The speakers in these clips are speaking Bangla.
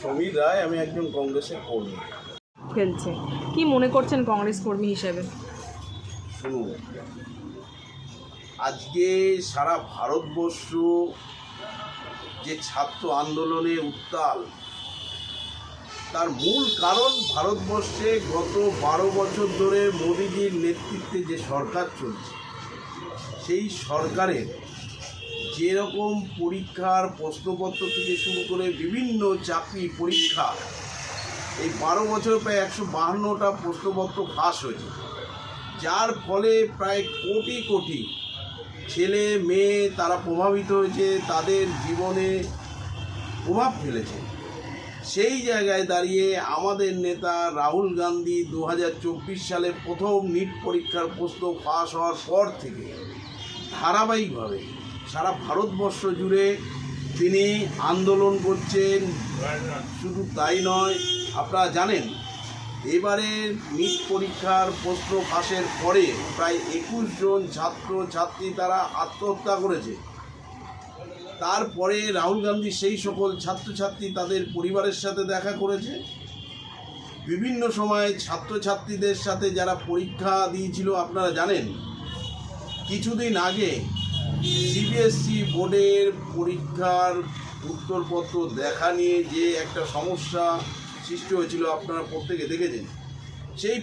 সমীর রায়, আমি একজন কংগ্রেসের কর্মী। খেলছে কি মনে করছেন কংগ্রেস কর্মী হিসেবে? শুনুন, আজকে সারা ভারতবর্ষ যে ছাত্র আন্দোলনে উত্তাল, তার মূল কারণ ভারতবর্ষে গত 12 বছর ধরে মোদিজির নেতৃত্বে যে সরকার চলছে, সেই সরকারের যেরকম পরীক্ষার প্রশ্নপত্র থেকে শুরু করে বিভিন্ন চাকরি পরীক্ষা, এই 12 বছর প্রায় 152টা প্রশ্নপত্র ফাঁস হয়েছে, যার ফলে প্রায় কোটি কোটি ছেলে মেয়ে তারা প্রভাবিত হয়েছে, তাদের জীবনে প্রভাব ফেলেছে। সেই জায়গায় দাঁড়িয়ে আমাদের নেতা রাহুল গান্ধী 2024 সালে প্রথম নিট পরীক্ষার প্রশ্ন ফাঁস হওয়ার পর থেকে ধারাবাহিকভাবে সারা ভারতবর্ষ জুড়ে তিনি আন্দোলন করছেন। শুধু তাই নয়, আপনারা জানেন এবারে নিট পরীক্ষার প্রশ্ন ফাঁসের পরে প্রায় 21 জন ছাত্রছাত্রী তারা আত্মহত্যা করেছে। তারপরে রাহুল গান্ধী সেই সকল ছাত্রছাত্রী তাদের পরিবারের সাথে দেখা করেছে। বিভিন্ন সময় ছাত্রছাত্রীদের সাথে যারা পরীক্ষা দিয়েছিল, আপনারা জানেন কিছুদিন আগে সিবিএসসি বোর্ডের পরীক্ষার উত্তরপত্র দেখা নিয়ে যে একটা সমস্যা সৃষ্টি হয়েছিল, আপনারা প্রত্যেকে দেখেছেন। সেই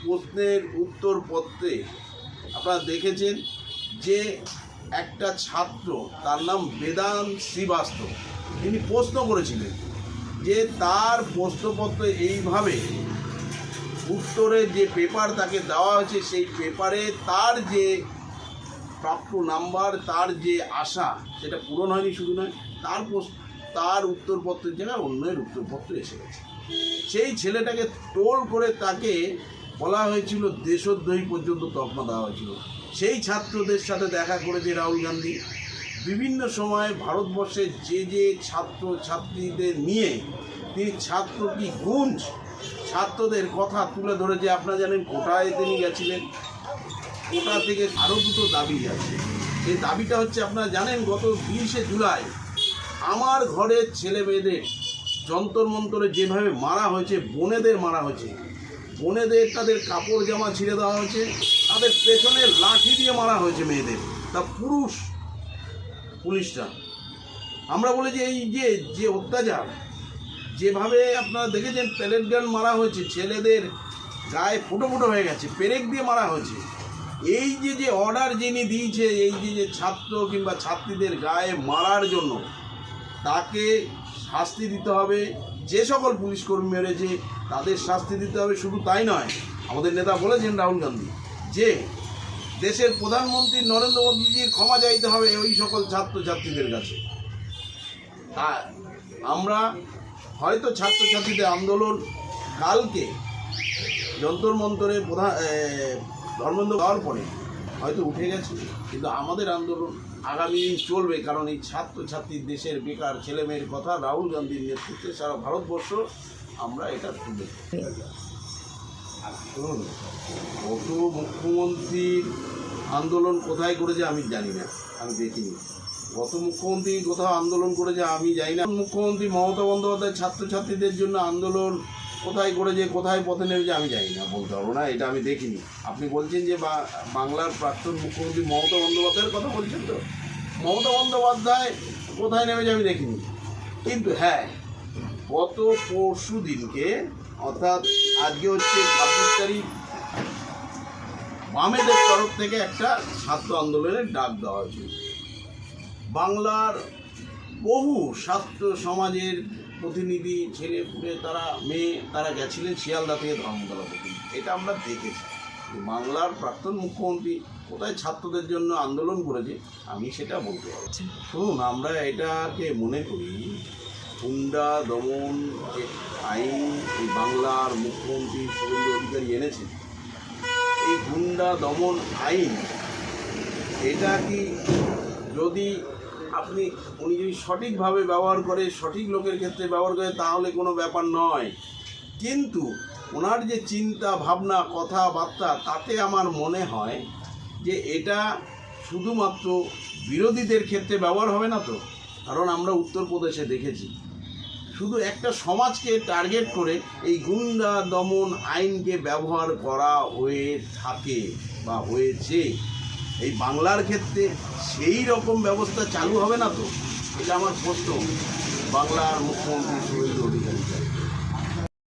প্রশ্নের উত্তরপত্রে আপনারা দেখেছেন যে একটা ছাত্র, তার নাম বেদান্ত শ্রীবাস্তব, তিনি প্রশ্ন করেছিলেন যে তার প্রশ্নপত্র এইভাবে উত্তরের যে পেপার তাকে দেওয়া হয়েছে, সেই পেপারে তার যে প্রাপ্ত নাম্বার, তার যে আশা, সেটা পূরণ হয়নি। শুধু নয়, তার উত্তরপত্রের জায়গায় অন্যের উত্তরপত্র এসে গেছে। সেই ছেলেটাকে টোল করে তাকে বলা হয়েছিল দেশদ্রোহী পর্যন্ত তকমা দেওয়া হয়েছিল। সেই ছাত্রদের সাথে দেখা করেছে রাহুল গান্ধী। বিভিন্ন সময়ে ভারতবর্ষে যে ছাত্রছাত্রীদের নিয়ে তিনি ছাত্র কি গুঞ্জ, ছাত্রদের কথা তুলে ধরেছে। আপনারা জানেন কোটায় তিনি গেছিলেন, কোটা থেকে আরও দুটো দাবি আছে। এই দাবিটা হচ্ছে, আপনারা জানেন গত 20শে জুলাই আমার ঘরের ছেলে মেয়েদের যন্তর মন্তরে যেভাবে মারা হয়েছে, বোনেদের মারা হয়েছে, বোনেদের তাদের কাপড় জামা ছিঁড়ে দেওয়া হয়েছে, তাদের পেছনে লাঠি দিয়ে মারা হয়েছে মেয়েদের, তা পুলিশরা। আমরা বলেছি এই যে অত্যাচার, যেভাবে আপনারা দেখেছেন প্যালেট গান মারা হয়েছে, ছেলেদের গায়ে ফুটো ফুটো হয়ে গেছে, পেরেক দিয়ে মারা হয়েছে। এই যে অর্ডার যিনি দিয়েছে, এই যে ছাত্র কিংবা ছাত্রীদের গায়ে মারার জন্য, তাকে শাস্তি দিতে হবে। যে সকল পুলিশকর্মী মেরেছে তাদের শাস্তি দিতে হবে। শুধু তাই নয়, আমাদের নেতা বলেছেন রাহুল গান্ধী যে দেশের প্রধানমন্ত্রী নরেন্দ্র মোদীজির ক্ষমা চাইতে হবে ওই সকল ছাত্রছাত্রীদের কাছে। আমরা হয়তো ছাত্রছাত্রীদের আন্দোলন কালকে যন্তর মন্তরে ধর্মেন্দ্র দেওয়ার পরে হয়তো উঠে গেছে, কিন্তু আমাদের আন্দোলন আগামী দিন চলবে। কারণ এই ছাত্রছাত্রী, দেশের বেকার ছেলেমেয়ের কথা রাহুল গান্ধীর নেতৃত্বে সারা ভারতবর্ষ আমরা এটা তুলে। শুনুন, কত মুখ্যমন্ত্রীর আন্দোলন কোথায় করেছে আমি জানি না, আমি দেখিনি। গত মুখ্যমন্ত্রী কোথাও আন্দোলন করেছে আমি জানি না। মুখ্যমন্ত্রী মমতা বন্দ্যোপাধ্যায় ছাত্রছাত্রীদের জন্য আন্দোলন কোথায় করেছে, কোথায় পথে নেমেছে আমি জানি না, বলতে পারবো না, এটা আমি দেখিনি। আপনি বলছেন যে বাংলার প্রাক্তন মুখ্যমন্ত্রী মমতা বন্দ্যোপাধ্যায়ের কথা বলছেন, তো মমতা বন্দ্যোপাধ্যায় কোথায় নেমেছে আমি দেখিনি। কিন্তু হ্যাঁ, গত পরশু দিনকে, অর্থাৎ আজকে হচ্ছে 26 তারিখ, বামেদের তরফ থেকে একটা ছাত্র আন্দোলনের ডাক দেওয়া হয়েছিল। বাংলার বহু ছাত্র সমাজের প্রতিনিধি, ছেলে পুলে, মেয়ে তারা গেছিলেন শিয়ালদা থেকে ধর্মতলা পর্যন্ত। এটা আমরা দেখেছি। বাংলার প্রাক্তন মুখ্যমন্ত্রী কোথায় ছাত্রদের জন্য আন্দোলন করেছে আমি সেটা বলতে পারছি। শুনুন, আমরা এটাকে মনে করি গুন্ডা দমন যে আইন এই বাংলার মুখ্যমন্ত্রী শুভেন্দু অধিকারী এনেছেন, এই গুন্ডা দমন আইন, এটা কি যদি উনি যদি সঠিকভাবে ব্যবহার করে, সঠিক লোকের ক্ষেত্রে ব্যবহার করে, তাহলে কোনো ব্যাপার নয়। কিন্তু ওনার যে চিন্তা ভাবনা, কথাবার্তা, তাতে আমার মনে হয় যে এটা শুধুমাত্র বিরোধীদের ক্ষেত্রে ব্যবহার হবে না, তো কারণ আমরা উত্তরপ্রদেশে দেখেছি শুধু একটা সমাজকে টার্গেট করে এই গুন্ডা দমন আইনকে ব্যবহার করা হয়ে থাকে বা হয়েছে। এই বাংলার ক্ষেত্রে সেই রকম ব্যবস্থা চালু হবে না তো? এটা আমার প্রশ্ন বাংলার মুখ্যমন্ত্রী শুভেন্দু অধিকারী।